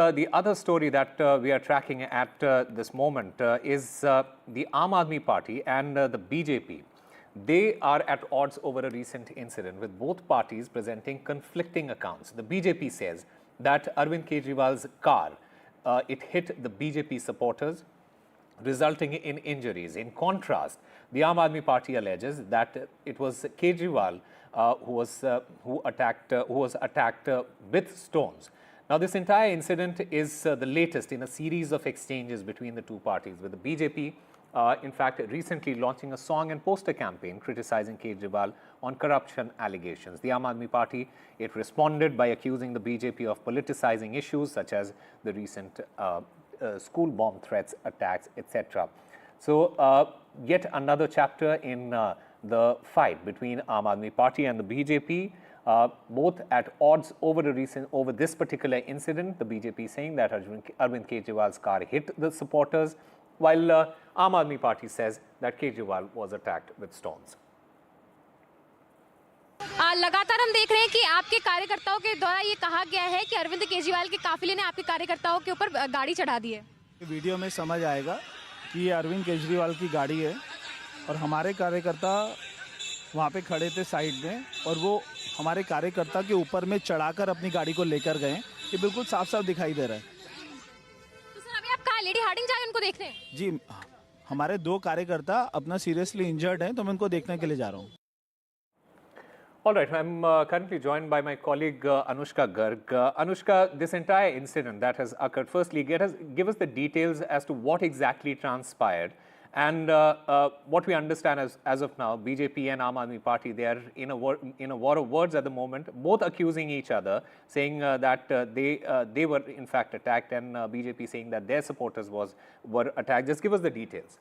The other story that we are tracking at this moment is the Aam Aadmi Party and the BJP. They are at odds over a recent incident with both parties presenting conflicting accounts. The BJP says that Arvind Kejriwal's car, it hit the BJP supporters, resulting in injuries. In contrast, the Aam Aadmi Party alleges that it was Kejriwal who was attacked with stones. Now, this entire incident is the latest in a series of exchanges between the two parties, with the BJP, in fact, recently launching a song and poster campaign criticizing Kejriwal on corruption allegations. The Aam Aadmi Party, it responded by accusing the BJP of politicizing issues such as the recent school bomb threats, attacks, etc. So, yet another chapter in the fight between Aam Aadmi Party and the BJP. Both at odds over this particular incident. The BJP saying that Arvind Kejriwal's car hit the supporters, while Aam Aadmi Party says that Kejriwal was attacked with stones. लगातार हम देख रहे हैं कि आपके कार्यकर्ताओं के द्वारा ये कहा गया है कि अरविंद केजरीवाल के काफिले ने आपके कार्यकर्ताओं के ऊपर गाड़ी चढ़ा दी है। वीडियो में समझ आएगा कि ये अरविंद केजरीवाल की गाड़ी है और हमारे कार्यकर्ता वहाँ पे खड़े थे साइड में और वो हमारे कार्यकर्ता के ऊपर में चढ़ाकर अपनी गाड़ी को लेकर गए। ये बिल्कुल साफ साफ दिखाई दे रहा है। तो सर अभी आप कहाँ लेडी हार्डिंग जाए उनको देखने? जी, हमारे दो कार्यकर्ता अपना सीरियसली इंजर्ड हैं तो मैं उनको देखने के लिए जा रहा हूँ। All right, I'm currently joined by my colleague Anushka Garg. Anushka, this entire incident that has occurred, firstly, give us the details as to what exactly transpired. And what we understand as of now, BJP and Aam Aadmi Party, they are in a war of words at the moment, both accusing each other, saying that they were in fact attacked, and BJP saying that their supporters were attacked. Just give us the details.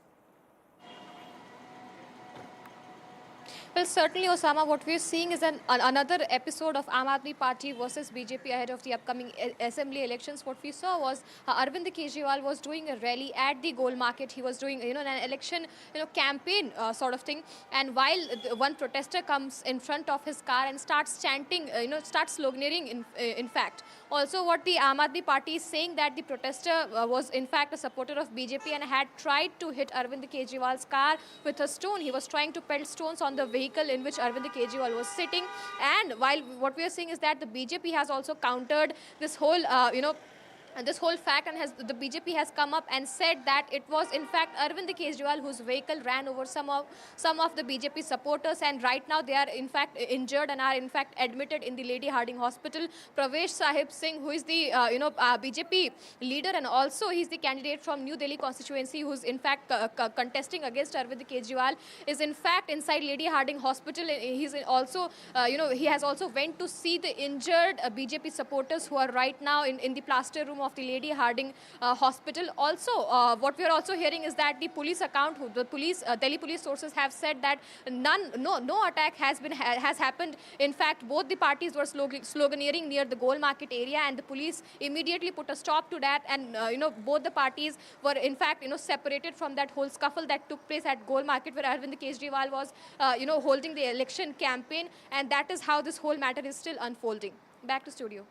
Well, certainly, Osama, what we're seeing is another episode of Aam Aadmi Party versus BJP ahead of the upcoming assembly elections. What we saw was Arvind Kejriwal was doing a rally at the Gold Market. He was doing, an election, campaign sort of thing. And while one protester comes in front of his car and starts chanting, starts sloganeering, in fact. Also, what the Aam Aadmi Party is saying that the protester was in fact a supporter of BJP and had tried to hit Arvind Kejriwal's car with a stone. He was trying to pelt stones on the vehicle in which Arvind Kejriwal was sitting. And while what we are seeing is that the BJP has also countered this whole, this whole fact, and the BJP has come up and said that it was in fact Arvind Kejriwal whose vehicle ran over some of the BJP supporters, and right now they are in fact injured and are in fact admitted in the Lady Harding Hospital. Pravesh Sahib Singh, who is the BJP leader, and also he's the candidate from New Delhi constituency who's in fact contesting against Arvind Kejriwal, is in fact inside Lady Harding Hospital. He's also he has also went to see the injured BJP supporters who are right now in the plaster room of the Lady Harding Hospital. Also, what we are also hearing is that the police account, Delhi police sources have said that no attack has happened. In fact, both the parties were sloganeering near the Gold Market area, and the police immediately put a stop to that. And both the parties were in fact separated from that whole scuffle that took place at Gold Market, where Arvind Kejriwal was holding the election campaign, and that is how this whole matter is still unfolding. Back to studio.